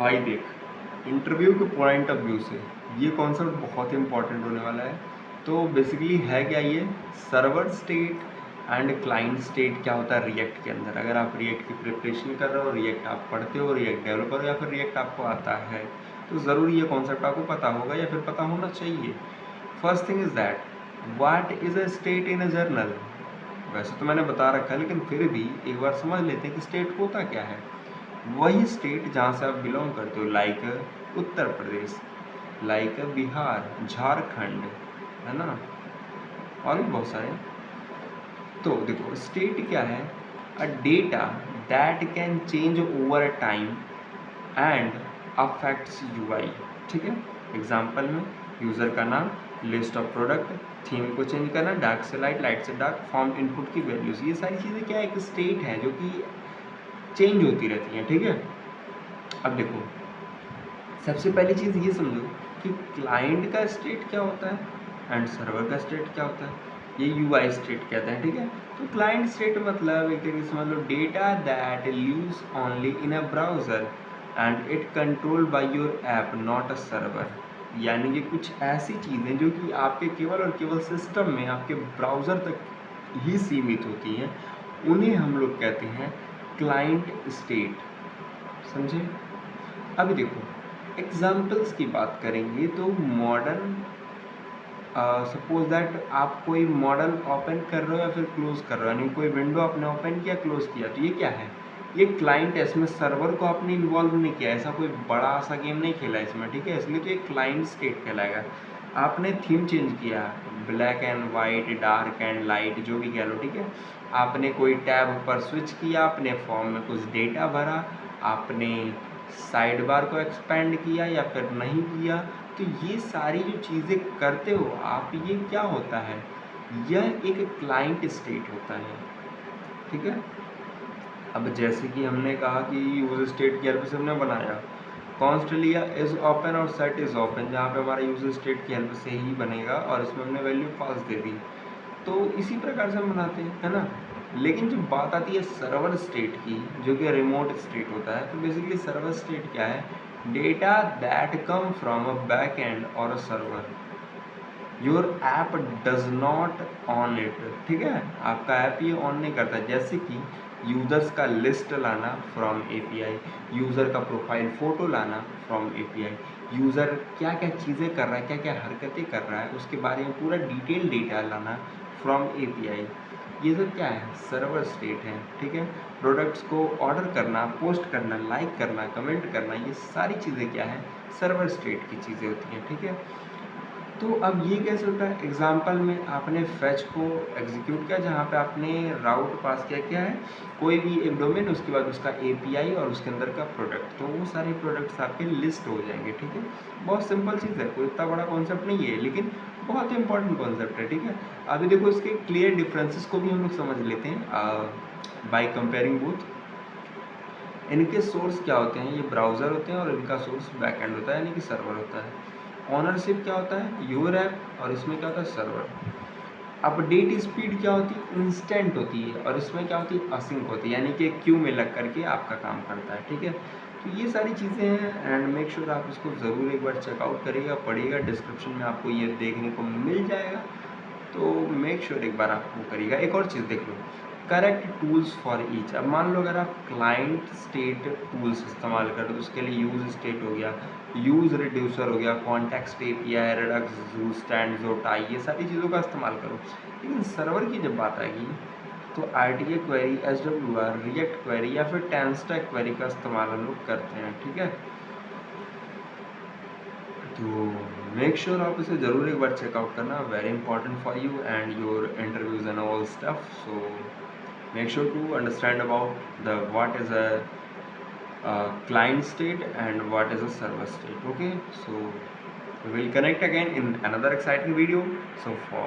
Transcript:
भाई देख, इंटरव्यू के पॉइंट ऑफ व्यू से ये कॉन्सेप्ट बहुत इंपॉर्टेंट होने वाला है। तो बेसिकली है क्या ये, server state and client state क्या होता है रिएक्ट के अंदर। अगर आप रिएक्ट की प्रिपरेशन कर रहे हो, रिएक्ट आप पढ़ते हो, रिएक्ट डेवलपर हो या फिर रिएक्ट आपको आता है, तो ज़रूरी ये कॉन्सेप्ट आपको पता होगा या फिर पता होना चाहिए। First thing is that what is a state in a journal. वैसे तो मैंने बता रखा है, लेकिन फिर भी एक बार समझ लेते हैं कि स्टेट होता क्या है। वही स्टेट जहाँ से आप बिलोंग करते हो, लाइक उत्तर प्रदेश, लाइक बिहार, झारखंड, है ना, और भी बहुत सारे। तो देखो स्टेट क्या है, a data that can change over a time and affects UI. ठीक है, एग्जांपल में यूज़र का नाम, लिस्ट ऑफ प्रोडक्ट, थीम को चेंज करना, डार्क से लाइट, लाइट से डार्क, फॉर्म इनपुट की वैल्यूज़, ये सारी चीज़ें क्या है, एक स्टेट है जो कि चेंज होती रहती हैं। ठीक है, अब देखो सबसे पहली चीज़ ये समझो कि क्लाइंट का स्टेट क्या होता है एंड सर्वर का स्टेट क्या होता है। ये यूआई स्टेट कहते हैं। ठीक है, तो क्लाइंट स्टेट मतलब एक तरीके से समझ लो data that use only in a browser and it controlled by your app not a server. यानी कि कुछ ऐसी चीज़ें जो कि आपके केवल और केवल सिस्टम में, आपके ब्राउज़र तक ही सीमित होती हैं, उन्हें हम लोग कहते हैं क्लाइंट स्टेट। समझे? अभी देखो एग्जाम्पल्स की बात करेंगे तो मॉडर्न, सपोज दैट आप कोई मॉडल ओपन कर रहे हो या फिर क्लोज कर रहे हो, यानी कोई विंडो आपने ओपन किया, क्लोज किया, तो ये क्या है, ये क्लाइंट है। इसमें सर्वर को आपने इन्वॉल्व नहीं किया, ऐसा कोई बड़ा सा गेम नहीं खेला इसमें। ठीक है, इसलिए तो ये क्लाइंट स्टेट कहलाएगा। आपने थीम चेंज किया, black and white, dark and light, जो भी कह लो। ठीक है, आपने कोई टैब पर स्विच किया, आपने फॉर्म में कुछ डेटा भरा, आपने साइड बार को एक्सपेंड किया या फिर नहीं किया, तो ये सारी जो चीज़ें करते हो आप, ये क्या होता है, यह एक क्लाइंट स्टेट होता है। ठीक है, अब जैसे कि हमने कहा कि यूजर स्टेट की हेल्प से हमने बनाया कॉन्स्ट लिया, इज ओपन और सेट इज ओपन, जहाँ पे हमारा यूजर स्टेट की हेल्प से ही बनेगा और इसमें हमने वैल्यू पास दे दी। तो इसी प्रकार से हम बनाते हैं, है ना। लेकिन जब बात आती है सर्वर स्टेट की, जो कि रिमोट स्टेट होता है, तो बेसिकली सर्वर स्टेट क्या है, data that come from a back end or a server, your app does not own it. ठीक है, आपका ऐप ये ऑन नहीं करता। जैसे कि यूज़र्स का लिस्ट लाना फ्रॉम एपीआई, यूज़र का प्रोफाइल फ़ोटो लाना फ्रॉम एपीआई, यूज़र क्या क्या चीज़ें कर रहा है, क्या क्या हरकतें कर रहा है, उसके बारे में पूरा डिटेल डेटा लाना फ्रॉम एपीआई, ये सब क्या है, सर्वर स्टेट है। ठीक है, प्रोडक्ट्स को ऑर्डर करना, पोस्ट करना, लाइक करना, कमेंट करना, ये सारी चीज़ें क्या है, सर्वर स्टेट की चीज़ें होती हैं। ठीक है, तो अब ये कैसे होता है, एग्जाम्पल में आपने फैच को एग्जीक्यूट किया, जहाँ पे आपने राउट पास किया, क्या है, कोई भी एक डोमेन, उसके बाद उसका एपीआई और उसके अंदर का प्रोडक्ट, तो वो सारे प्रोडक्ट्स आपके लिस्ट हो जाएंगे। ठीक है, बहुत सिंपल चीज़ है, कोई इतना बड़ा कॉन्सेप्ट नहीं है, लेकिन बहुत ही इंपॉर्टेंट कॉन्सेप्ट है। ठीक है, अभी देखो इसके क्लियर डिफरेंसेस को भी हम लोग समझ लेते हैं बाय कंपेयरिंग बोथ। इनके सोर्स क्या होते हैं, ये ब्राउज़र होते हैं और इनका सोर्स बैकएंड होता है, यानी कि सर्वर होता है। ओनरशिप क्या होता है, योर ऐप, और इसमें क्या होता है, सर्वर। अपडेट स्पीड क्या होती है, इंस्टेंट होती है, और इसमें क्या होती है, असिंक होती है, यानी कि क्यू में लग करके आपका काम करता है। ठीक है, तो ये सारी चीज़ें हैं एंड मेक श्योर आप इसको ज़रूर एक बार चेकआउट करिएगा, पढ़िएगा, डिस्क्रिप्शन में आपको ये देखने को मिल जाएगा। तो मेक श्योर एक बार आप वो करिएगा। एक और चीज़ देख लो, करेक्ट टूल्स फॉर ईच। अब मान लो अगर आप क्लाइंट स्टेट टूल्स इस्तेमाल कर, तो उसके लिए यूज स्टेट हो गया, यूज रिड्यूसर हो गया, कॉन्टेक्स्ट एपीआई, रेडक्स, जू, स्टैंड, जोटाई, ये सारी चीज़ों का इस्तेमाल करो। लेकिन सर्वर की जब बात आएगी तो RTA query, SWR, react query या फिर टेंस्टैक क्वेरी का इस्तेमाल हम लोग करते हैं। ठीक है, तो मेक श्योर आप इसे ज़रूर एक बार चेकआउट करना, very important for you and your interviews and all stuff. So make sure to understand about the what is a client state and what is a server state. Okay, so we will connect again in another exciting video. So for